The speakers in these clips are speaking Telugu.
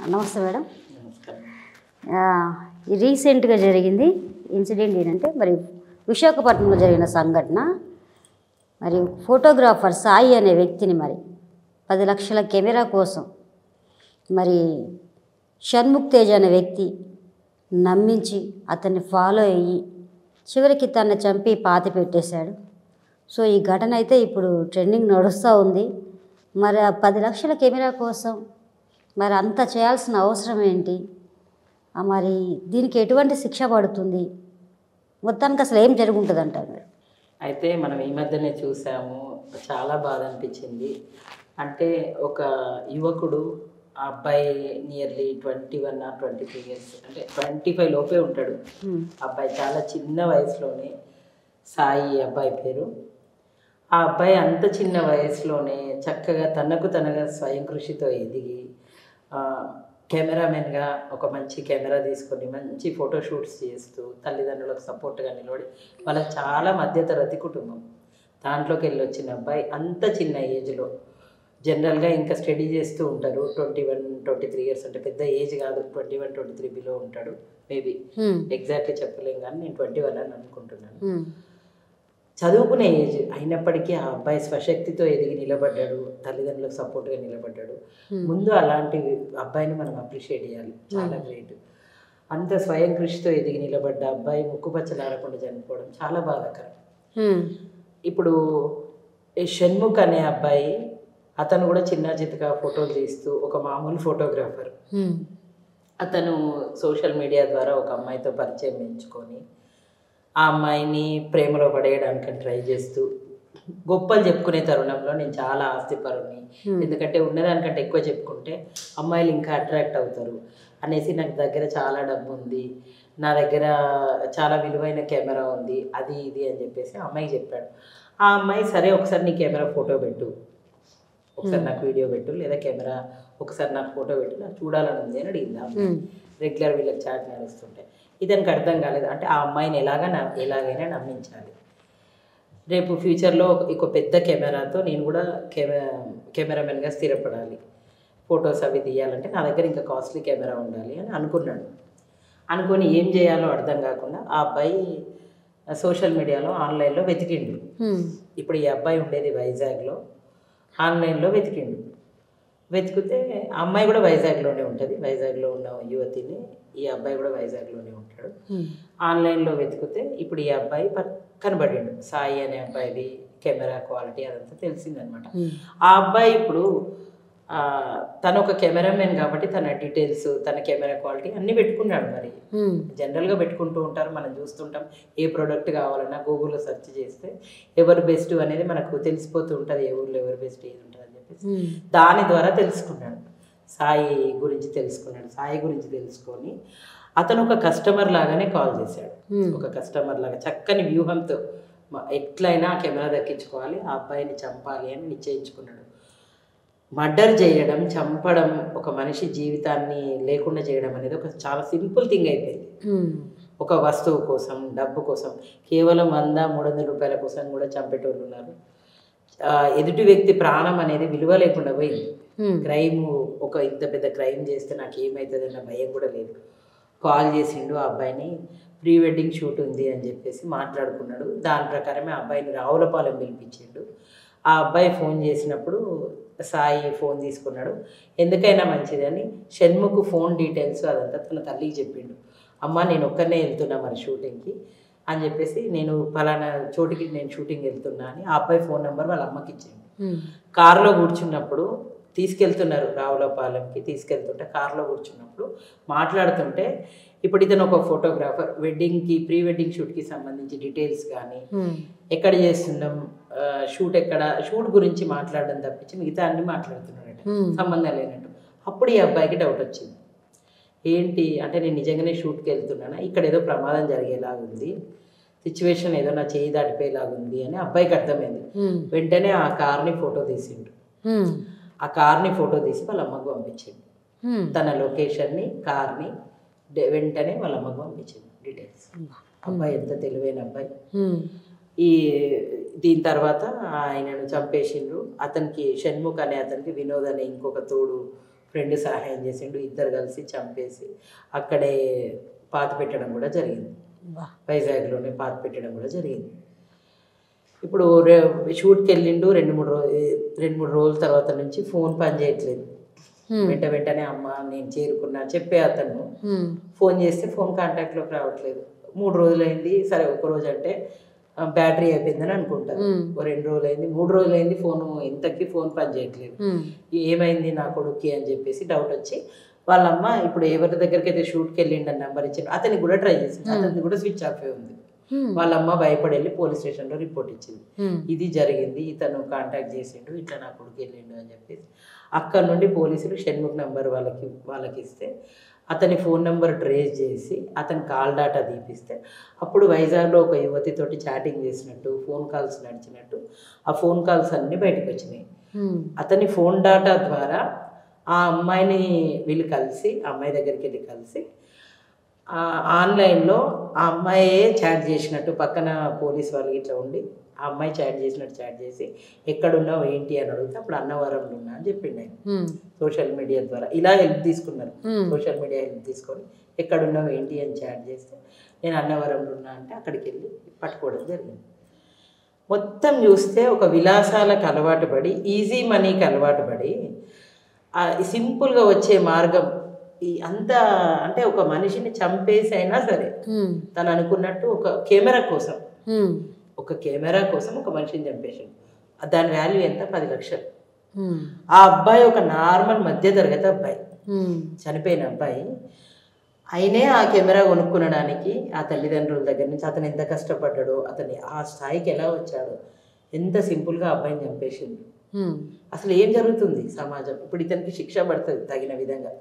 నమస్తే మేడం. నమస్కారం. రీసెంట్గా జరిగింది ఇన్సిడెంట్ ఏంటంటే మరి విశాఖపట్నంలో జరిగిన సంఘటన. మరి ఫోటోగ్రాఫర్ సాయి అనే వ్యక్తిని మరి 10 లక్షల కెమెరా కోసం మరి షణ్ముఖ్ తేజ్ అనే వ్యక్తి నమ్మించి అతన్ని ఫాలో అయ్యి చివరికి తనని చంపి పాతి పెట్టేశాడు. సో ఈ ఘటన అయితే ఇప్పుడు ట్రెండింగ్ నడుస్తూ ఉంది. మరి ఆ 10 లక్షల కెమెరా కోసం మరి అంత చేయాల్సిన అవసరం ఏంటి? మరి దీనికి ఎటువంటి శిక్ష పడుతుంది? మొత్తానికి అసలు ఏం జరుగుంటుంది అంటారు మీరు? అయితే మనం ఈ మధ్యనే చూసాము, చాలా బాధ అనిపించింది. అంటే ఒక యువకుడు, ఆ అబ్బాయి నియర్లీ 21 or 23 years, అంటే 25 లోపే ఉంటాడు. అబ్బాయి చాలా చిన్న వయసులోనే, సాయి అబ్బాయి పేరు. ఆ అబ్బాయి అంత చిన్న వయసులోనే చక్కగా తనగా స్వయం కృషితో ఎదిగి కెమెరామెన్గా ఒక మంచి కెమెరా తీసుకొని మంచి ఫోటోషూట్స్ చేస్తూ తల్లిదండ్రులకు సపోర్ట్గా నిలబడి, వాళ్ళకి చాలా మధ్యతరగతి కుటుంబం, దాంట్లోకి వెళ్ళి వచ్చిన అబ్బాయి అంత చిన్న ఏజ్లో, జనరల్గా ఇంకా స్టడీ చేస్తూ ఉంటారు. 21-23 years అంటే పెద్ద ఏజ్ కాదు, 21-23 బిలో ఉంటాడు మేబీ, ఎగ్జాక్ట్లీ చెప్పలేం, కానీ నేను 21 అని అనుకుంటున్నాను. చదువుకునే ఏజ్ అయినప్పటికీ ఆ అబ్బాయి స్వశక్తితో ఎదిగి నిలబడ్డాడు, తల్లిదండ్రులకు సపోర్ట్గా నిలబడ్డాడు. ముందు అలాంటి అబ్బాయిని మనం అప్రిషియేట్ చేయాలి, చాలా గ్రేట్. అంత స్వయం కృషితో ఎదిగి నిలబడ్డ అబ్బాయి ముక్కుపచ్చలారకుండా చనిపోవడం చాలా బాధాకరం. ఇప్పుడు షణ్ముఖ్ అనే అబ్బాయి, అతను కూడా చిన్న చితక ఫోటోలు తీస్తూ ఒక మామూలు ఫోటోగ్రాఫర్. అతను సోషల్ మీడియా ద్వారా ఒక అమ్మాయితో పరిచయం పెంచుకొని ఆ అమ్మాయిని ప్రేమలో పడేయడానికని ట్రై చేస్తూ గొప్పలు చెప్పుకునే తరుణంలో నేను చాలా ఆస్తిపరుని, ఎందుకంటే ఉన్నదానికంటే ఎక్కువ చెప్పుకుంటే అమ్మాయిలు ఇంకా అట్రాక్ట్ అవుతారు అనేసి, నాకు దగ్గర చాలా డబ్బు ఉంది, నా దగ్గర చాలా విలువైన కెమెరా ఉంది, అది ఇది అని చెప్పేసి అమ్మాయికి చెప్పాడు. ఆ అమ్మాయి సరే ఒకసారి నీ కెమెరా ఫోటో పెట్టు, ఒకసారి నాకు వీడియో పెట్టు, లేదా కెమెరా ఒకసారి నాకు ఫోటో పెట్టు, నాకు చూడాలని ఉంది అని అడిగింది. రెగ్యులర్ వీళ్ళకి చాట్ నడుస్తుంటే ఇతనికి అర్థం కాలేదు. అంటే ఆ అమ్మాయిని ఎలాగైనా నమ్మించాలి, రేపు ఫ్యూచర్లో ఒక పెద్ద కెమెరాతో నేను కూడా కెమెరామెన్గా స్థిరపడాలి, ఫొటోస్ అవి తీయాలంటే నా దగ్గర ఇంకా కాస్ట్లీ కెమెరా ఉండాలి అని అనుకున్నాడు. అనుకొని ఏం చేయాలో అర్థం కాకుండా ఆ అబ్బాయి సోషల్ మీడియాలో ఆన్లైన్లో వెతికిండు. ఇప్పుడు ఈ అబ్బాయి ఉండేది వైజాగ్లో, ఆన్లైన్లో వెతికిండు. వెతికితే ఆ అమ్మాయి కూడా వైజాగ్లోనే ఉంటుంది, వైజాగ్లో ఉన్న యువతిని, ఈ అబ్బాయి కూడా వైజాగ్లోనే ఉంటాడు. ఆన్లైన్లో వెతికితే ఇప్పుడు ఈ అబ్బాయి కనబడిండు, సాయి అనే అబ్బాయిది కెమెరా క్వాలిటీ అదంతా తెలిసిందనమాట. ఆ అబ్బాయి ఇప్పుడు తను ఒక కెమెరామెన్ కాబట్టి తన డీటెయిల్స్, తన కెమెరా క్వాలిటీ అన్నీ పెట్టుకున్నాడు. మరి జనరల్గా పెట్టుకుంటూ ఉంటారు, మనం చూస్తుంటాం. ఏ ప్రోడక్ట్ కావాలన్నా గూగుల్లో సెర్చ్ చేస్తే ఎవరు బెస్ట్ అనేది మనకు తెలిసిపోతూ ఉంటుంది, ఏ ఊళ్ళో ఎవరు బెస్ట్ ఏది ఉంటుంది అని చెప్పేసి దాని ద్వారా తెలుసుకున్నాడు, సాయి గురించి తెలుసుకున్నాడు. సాయి గురించి తెలుసుకొని అతను ఒక కస్టమర్ లాగానే కాల్ చేశాడు, ఒక కస్టమర్ లాగా చక్కని వ్యూహంతో ఎట్లయినా కెమెరా దక్కించుకోవాలి, ఆ అబ్బాయిని చంపాలి అని నిశ్చయించుకున్నాడు. మర్డర్ చేయడం, చంపడం, ఒక మనిషి జీవితాన్ని లేకుండా చేయడం అనేది ఒక చాలా సింపుల్ థింగ్ అయిపోయింది. ఒక వస్తువు కోసం, డబ్బు కోసం, కేవలం 100-300 రూపాయల కోసం కూడా చంపేటోళ్ళు ఉన్నారు. ఎదుటి వ్యక్తి ప్రాణం అనేది విలువ లేకుండా పోయింది. క్రైమ్, ఒక ఇంత పెద్ద క్రైమ్ చేస్తే నాకు ఏమవుతుంది అన్న భయం కూడా లేదు. కాల్ చేసిండు, ఆ అబ్బాయిని ప్రీ వెడ్డింగ్ షూట్ ఉంది అని చెప్పేసి మాట్లాడుకున్నాడు. దాని ప్రకారమే ఆ అబ్బాయిని రావులపాలెం పిలిపించిండు. ఆ అబ్బాయి ఫోన్ చేసినప్పుడు సాయి ఫోన్ తీసుకున్నాడు. ఎందుకైనా మంచిదని షణ్ముఖ్ ఫోన్ డీటెయిల్స్ అదంతా తన తల్లికి చెప్పిండు. అమ్మ నేను ఒక్కనే వెళ్తున్నా మరి షూటింగ్కి అని చెప్పేసి, నేను ఫలానా చోటికి నేను షూటింగ్ వెళ్తున్నా అని ఆ అబ్బాయి ఫోన్ నెంబర్ వాళ్ళ అమ్మకి ఇచ్చిండు. కారులో కూర్చున్నప్పుడు తీసుకెళ్తున్నారు, రావులపాలెంకి తీసుకెళ్తుంటే కారులో కూర్చున్నప్పుడు మాట్లాడుతుంటే, ఇప్పుడు ఇతను ఒక ఫోటోగ్రాఫర్, వెడ్డింగ్కి ప్రీ వెడ్డింగ్ షూట్కి సంబంధించి డీటెయిల్స్ కానీ, ఎక్కడ చేస్తున్నాం, షూట్ ఎక్కడ, షూట్ గురించి మాట్లాడడం తప్పించి మిగతా అన్ని మాట్లాడుతున్నాడట, సంబంధం లేనట్టు. అప్పుడు ఈ అబ్బాయికి డౌట్ వచ్చింది. ఏంటి అంటే, నేను నిజంగానే షూట్కి వెళ్తున్నానా, ఇక్కడ ఏదో ప్రమాదం జరిగేలాగా ఉంది, సిచ్యువేషన్ ఏదో నా చేయి దాటిపోయేలాగా ఉంది అని అబ్బాయికి అర్థమైంది. వెంటనే ఆ కార్ని ఫోటో తీసిండు. ఆ కార్ని ఫోటో తీసి వాళ్ళ అమ్మకు పంపించిండు. తన లొకేషన్ని, కార్ని వెంటనే వాళ్ళ అమ్మకు పంపించింది డీటెయిల్స్. అబ్బాయి ఎంత తెలివైన అబ్బాయి. దీని తర్వాత ఆయనను చంపేసిండ్రు. అతనికి షణ్ముఖ్ అనే అతనికి వినోద్ అనే ఇంకొక తోడు ఫ్రెండ్ సహాయం చేసిండు, ఇద్దరు కలిసి చంపేసి అక్కడే పాతి పెట్టడం కూడా జరిగింది. వైజాగ్లోనే పాతి పెట్టడం కూడా జరిగింది. ఇప్పుడు షూట్కి వెళ్ళిండు, 2-3 రోజుల తర్వాత నుంచి ఫోన్ పని చేయట్లేదు. వెంటనే అమ్మ నేను చేరుకున్నా చెప్పే అతను ఫోన్ చేస్తే ఫోన్ కాంటాక్ట్లోకి రావట్లేదు. 3 రోజులైంది, సరే ఒక రోజు అంటే బ్యాటరీ అయిపోయిందని అనుకుంటారు. 2 రోజులైంది, 3 రోజులైంది, ఇంతకీ ఫోన్ పని చేయట్లేదు. ఏమైంది నా కొడుక్కి అని చెప్పేసి డౌట్ వచ్చి వాళ్ళమ్మ ఇప్పుడు ఎవరి దగ్గరికి అయితే షూట్కి వెళ్ళిండని నెంబర్ ఇచ్చాడు అతనికి కూడా ట్రై చేసింది. అతనికి కూడా స్విచ్ ఆఫ్ ఉంది. వాళ్ళమ్మ భయపడి వెళ్ళి పోలీస్ స్టేషన్లో రిపోర్ట్ ఇచ్చింది. ఇది జరిగింది, ఇతను కాంటాక్ట్ చేసిండు, ఇట్లా నా కొడుకు వెళ్ళిండు అని చెప్పేసి. అక్కడ నుండి పోలీసులు షణ్ముఖ్ నెంబర్ వాళ్ళకి ఇస్తే అతని ఫోన్ నెంబర్ ట్రేస్ చేసి అతని కాల్ డాటా తీపిస్తే అప్పుడు వైజాగ్లో ఒక యువతితోటి చాటింగ్ చేసినట్టు, ఫోన్ కాల్స్ నడిచినట్టు ఆ ఫోన్ కాల్స్ అన్నీ బయటకు వచ్చినాయి. అతని ఫోన్ డాటా ద్వారా ఆ అమ్మాయిని వీళ్ళు కలిసి, అమ్మాయి దగ్గరికి వెళ్ళి కలిసి ఆన్లైన్లో ఆ అమ్మాయే చాట్ చేసినట్టు, పక్కన పోలీస్ వాళ్ళు ఇట్లా ఉండి ఆ అమ్మాయి చాట్ చేసి ఎక్కడున్నావు ఏంటి అని అడిగితే అప్పుడు అన్నవరంలో ఉన్నా అని చెప్పిండు ఆయన. సోషల్ మీడియా ద్వారా ఇలా హెల్ప్ తీసుకున్నారు. సోషల్ మీడియా హెల్ప్ తీసుకొని ఎక్కడున్నావు ఏంటి అని చాట్ చేస్తే నేను అన్నవరంలో ఉన్నా అంటే అక్కడికి వెళ్ళి పట్టుకోవడం జరిగింది. మొత్తం చూస్తే ఒక విలాసాలకు అలవాటు పడి, ఈజీ మనీకి అలవాటు పడి, సింపుల్గా వచ్చే మార్గం అంత అంటే ఒక మనిషిని చంపేసి అయినా సరే తను అనుకున్నట్టు ఒక కెమెరా కోసం ఒక మనిషిని చంపేసాడు. దాని వాల్యూ ఎంత? 10 లక్షలు. ఆ అబ్బాయి ఒక నార్మల్ మధ్యతరగతి అబ్బాయి, చనిపోయిన అబ్బాయి అయినే ఆ కెమెరా కొనుక్కునడానికి ఆ తల్లిదండ్రుల దగ్గర నుంచి అతను ఎంత కష్టపడ్డాడో, అతని ఆ స్థాయికి ఎలా వచ్చాడో, ఎంత సింపుల్గా అబ్బాయిని చంపేసిండు. అసలు ఏం జరుగుతుంది సమాజం? ఇప్పుడు ఇతనికి శిక్ష పడుతుంది తగిన విధంగా.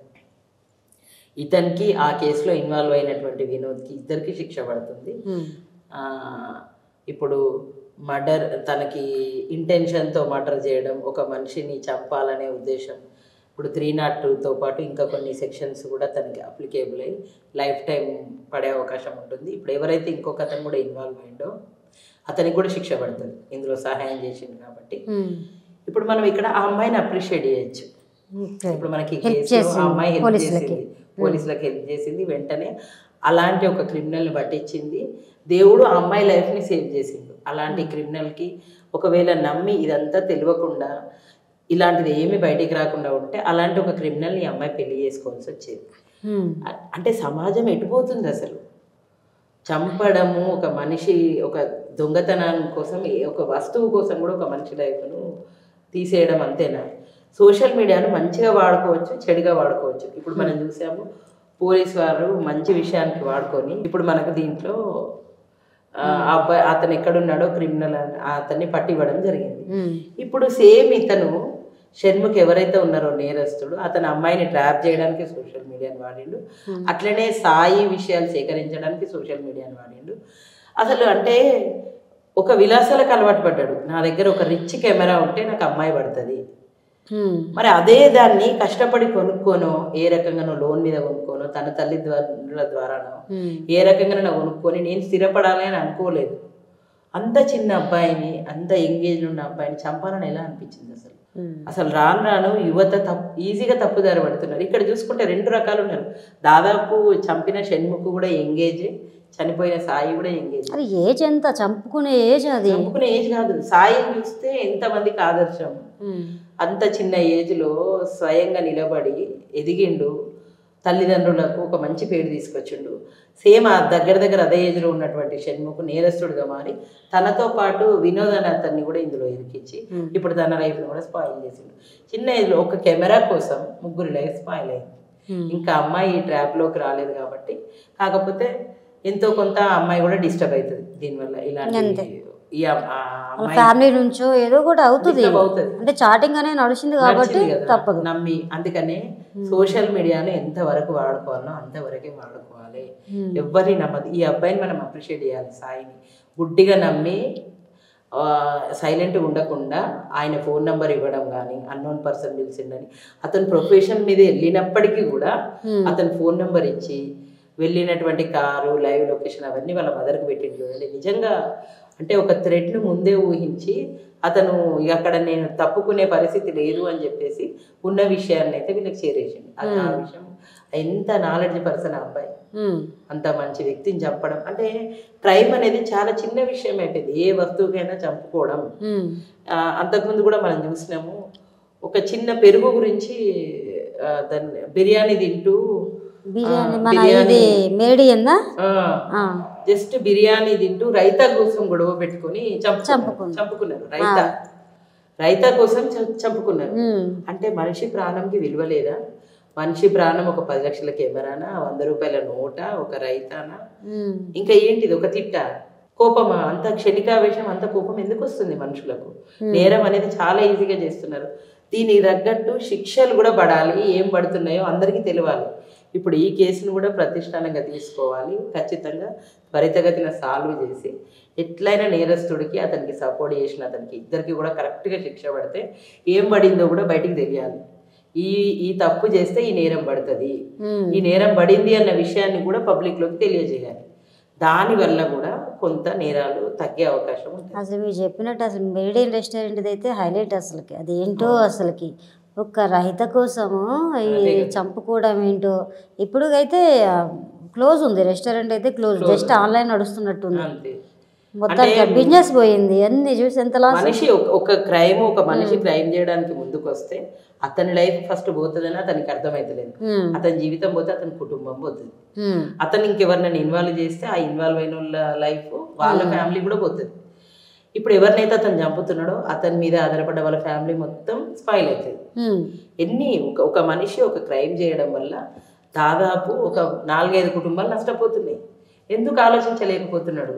ఇతనికి ఆ కేసులో ఇన్వాల్వ్ అయినటువంటి వినోద్కి ఇద్దరికి శిక్ష పడుతుంది. ఇప్పుడు మర్డర్, తనకి ఇంటెన్షన్తో మర్డర్ చేయడం, ఒక మనిషిని చంపాలనే ఉద్దేశం. ఇప్పుడు 302తో పాటు ఇంకా కొన్ని సెక్షన్స్ కూడా తనకి అప్లికేబుల్ అయ్యి లైఫ్ టైం పడే అవకాశం ఉంటుంది. ఇప్పుడు ఎవరైతే ఇంకొక అతను కూడా ఇన్వాల్వ్ అయ్యిండో అతనికి కూడా శిక్ష పడుతుంది ఇందులో సహాయం చేసింది కాబట్టి. ఇప్పుడు మనం ఇక్కడ ఆ అమ్మాయిని అప్రిషియేట్ చేయొచ్చు. ఇప్పుడు మనకి కేసులో ఆ అమ్మాయి హెల్ప్ చేసింది, పోలీసులకు హెల్ప్ చేసింది, వెంటనే అలాంటి ఒక క్రిమినల్ని పట్టించింది. దేవుడు ఆ అమ్మాయి లైఫ్ని సేవ్ చేసిండు. అలాంటి క్రిమినల్కి ఒకవేళ నమ్మి ఇదంతా తెలియకుండా ఇలాంటిది ఏమి బయటికి రాకుండా ఉంటే అలాంటి ఒక క్రిమినల్ని ఈ అమ్మాయి పెళ్లి చేసుకోవాల్సి వచ్చేది. అంటే సమాజం ఎటుపోతుంది అసలు? చంపడము, ఒక మనిషి ఒక దొంగతనం కోసం, ఒక వస్తువు కోసం కూడా ఒక మనిషి లైఫ్ను తీసేయడం అంతేనా? సోషల్ మీడియాను మంచిగా వాడుకోవచ్చు, చెడుగా వాడుకోవచ్చు. ఇప్పుడు మనం చూసాము పోలీస్ వారు మంచి విషయానికి వాడుకొని ఇప్పుడు మనకు దీంట్లో అబ్బాయి అతను ఎక్కడున్నాడో క్రిమినల్ అతన్ని పట్టివ్వడం జరిగింది. ఇప్పుడు సేమ్ ఇతను షణ్ముఖ్ ఎవరైతే ఉన్నారో నేరస్తుడు, అతను అమ్మాయిని ట్రాప్ చేయడానికి సోషల్ మీడియాని వాడిండు. అట్లనే సాయి విషయాలు సేకరించడానికి సోషల్ మీడియాని వాడిండు. అసలు అంటే ఒక విలాసాలకు అలవాటు పడ్డాడు. నా దగ్గర ఒక రిచ్ కెమెరా ఉంటే నాకు అమ్మాయి పడుతుంది, మరి అదే దాన్ని కష్టపడి కొనుక్కోనో, ఏ రకంగానో లోన్ మీద కొనుక్కోనో, తన తల్లిదండ్రుల ద్వారానో ఏ రకంగా కొనుక్కొని నేను స్థిరపడాలి అని అనుకోలేదు. అంత చిన్న అబ్బాయిని, అంత ఎంగేజ్ ఉన్న అబ్బాయిని చంపాలని ఎలా అనిపించింది అసలు? అసలు రాను యువత ఈజీగా తప్పుదారి పడుతున్నారు. ఇక్కడ చూసుకుంటే 2 రకాలు ఉన్నారు. దాదాపు చంపిన షణ్ముఖ్ కూడా ఎంగేజ్, చనిపోయిన సాయి కూడా ఎంగేజ్. అది ఏజ్ ఎంత? చంపుకునే ఏజ్ అది, చంపుకునే ఏజ్ కాదు. సాయిని చూస్తే ఎంతమందికి ఆదర్శం. అంత చిన్న ఏజ్లో స్వయంగా నిలబడి ఎదిగిండు, తల్లిదండ్రులకు ఒక మంచి పేరు తీసుకొచ్చిండు. సేమ్ ఆ దగ్గర అదే ఏజ్లో ఉన్నటువంటి షణ్ముఖ్ నేరస్తుడిగా మారి తనతో పాటు వినోద్ అనే అతన్ని కూడా ఇందులో ఇరికించి ఇప్పుడు తన లైఫ్ను కూడా స్పాయిల్ చేసిండు. చిన్న ఏజ్లో ఒక కెమెరా కోసం 3 లైఫ్ స్పాయిల్ అయింది. ఇంకా అమ్మాయి ఈ ట్రాప్లోకి రాలేదు కాబట్టి, కాకపోతే ఎంతో కొంత అమ్మాయి కూడా డిస్టర్బ్ అవుతుంది దీనివల్ల. ఇలాంటి ఫ్యామిలీ నుంచో ఏదో కూడా అవుతుంది, అంటే చాటింగ్ అనేది నడిచింది కాబట్టి తప్పదు నమ్మి. అందుకనే సోషల్ మీడియాను ఎంతవరకు వాడుకోవాలో అంతవరకే వాడుకోవాలి. ఎవరిని నమ్మదు. ఈ అబ్బాయిని మనం అప్రిషియేట్ చేయాలి. సాయిని గుడ్డిగా నమ్మి సైలెంట్గా ఉండకుండా ఆయన ఫోన్ నెంబర్ ఇవ్వడం కానీ, అన్నోన్ పర్సన్ పిలిచిండని అతను ప్రొఫెషన్ మీద వెళ్ళినప్పటికీ కూడా అతను ఫోన్ నెంబర్ ఇచ్చి వెళ్ళినటువంటి కారు, లైవ్ లొకేషన్ అవన్నీ వాళ్ళ మదర్కి పెట్టింది. చూడండి, నిజంగా అంటే ఒక థ్రెడ్ను ముందే ఊహించి అతను అక్కడ నేను తప్పుకునే పరిస్థితి లేదు అని చెప్పేసి ఉన్న విషయాన్ని అయితే వీళ్ళకి చేరేసింది. అది ఆ విషయం ఎంత నాలెడ్జ్ పర్సన్ ఆ అబ్బాయి, అంత మంచి వ్యక్తిని చంపడం అంటే క్రైమ్ అనేది చాలా చిన్న విషయం అయిపోయింది. ఏ వస్తువుకైనా చంపుకోవడం. అంతకుముందు కూడా మనం చూసినాము, ఒక చిన్న పెరుగు గురించి దాన్ని బిర్యానీ తింటూ జస్ట్ బిర్యానీ తింటూ రైతా కోసం గొడవ పెట్టుకుని చంపుకున్నారు. రైతా కోసం చంపుకున్నారు. అంటే మనిషి ప్రాణంకి విలువ లేదా? మనిషి ప్రాణం ఒక 10 లక్షల కెమెరానా, 100 రూపాయల నోట, ఒక రైతానా, ఇంకా ఏంటిది ఒక తిట్ట, కోపమా? అంత క్షణికావేశం, అంత కోపం ఎందుకు వస్తుంది మనుషులకు? నేరం అనేది చాలా ఈజీగా చేస్తున్నారు. దీనికి తగ్గట్టు శిక్షలు కూడా పడాలి. ఏం పడుతున్నాయో అందరికీ తెలియాలి. ఇప్పుడు ఈ కేసును కూడా ప్రతిష్టానంగా తీసుకోవాలి. ఖచ్చితంగా త్వరితగతిన సాల్వ్ చేసి ఎట్లయినా నేరస్తుడికి, అతనికి సపోర్ట్ చేసిన అతనికి, ఇద్దరికి కూడా కరెక్ట్గా శిక్ష పడితే ఏం పడిందో కూడా బయటికి తెలియాలి. ఈ తప్పు చేస్తే ఈ నేరం పడుతుంది, ఈ నేరం పడింది అన్న విషయాన్ని కూడా పబ్లిక్లోకి తెలియజేయాలి. దానివల్ల కూడా కొంత నేరాలు తగ్గే అవకాశం ఉంటుంది. అసలు మీరు చెప్పినట్టు అసలు మెరిడియన్ రెస్టారెంట్ అయితే హైలైట్. అసలుకి అది ఏంటో, అసలుకి ఒక్క రహిత కోసము చంపుకోవడం ఏంటో. ఇప్పుడు అయితే క్లోజ్ ఉంది రెస్టారెంట్, అయితే క్లోజ్, జస్ట్ ఆన్లైన్ నడుస్తున్నట్టుంది. మొత్తం బిజినెస్ పోయింది. అన్ని చూసి ఎంత లాస్. మనిషి ఒక మనిషి క్రైమ్ చేయడానికి ముందుకు వస్తే అతని లైఫ్ ఫస్ట్ పోతుందని అతనికి అర్థమైతలేదు. అతని జీవితం పోతే అతని కుటుంబం పోతుంది. అతను ఇంకెవరినైనా ఇన్వాల్వ్ చేస్తే ఆ ఇన్వాల్వ్ అయిన వాళ్ళ లైఫ్, వాళ్ళ ఫ్యామిలీ కూడా పోతుంది. ఇప్పుడు ఎవరినైతే అతను చంపుతున్నాడో అతని మీద ఆధారపడ్డ వాళ్ళ ఫ్యామిలీ మొత్తం స్పాయిల్ అవుతుంది. ఒక మనిషి ఒక క్రైమ్ చేయడం వల్ల దాదాపు ఒక 4-5 కుటుంబాలు నష్టపోతున్నాయి. ఎందుకు ఆలోచించలేకపోతున్నాడు?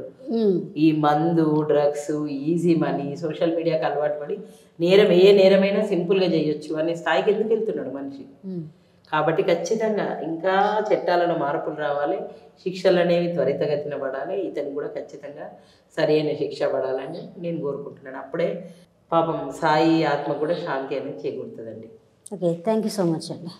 ఈ మందు, డ్రగ్స్, ఈజీ మనీ, సోషల్ మీడియాకి అలవాటు పడి ఏ నేరమైనా సింపుల్గా చేయొచ్చు అనే స్థాయికి ఎందుకు వెళ్తున్నాడు మనిషి? కాబట్టి ఖచ్చితంగా ఇంకా చట్టాలలో మార్పులు రావాలి. శిక్షలు అనేవి త్వరితగతిన పడాలి. ఇతను కూడా ఖచ్చితంగా సరైన శిక్ష పడాలని నేను కోరుకుంటున్నాను. అప్పుడే పాపం సాయి ఆత్మ కూడా శాంతి అనేది చేకూరుతుందండి. Okay, thank you so much అండి.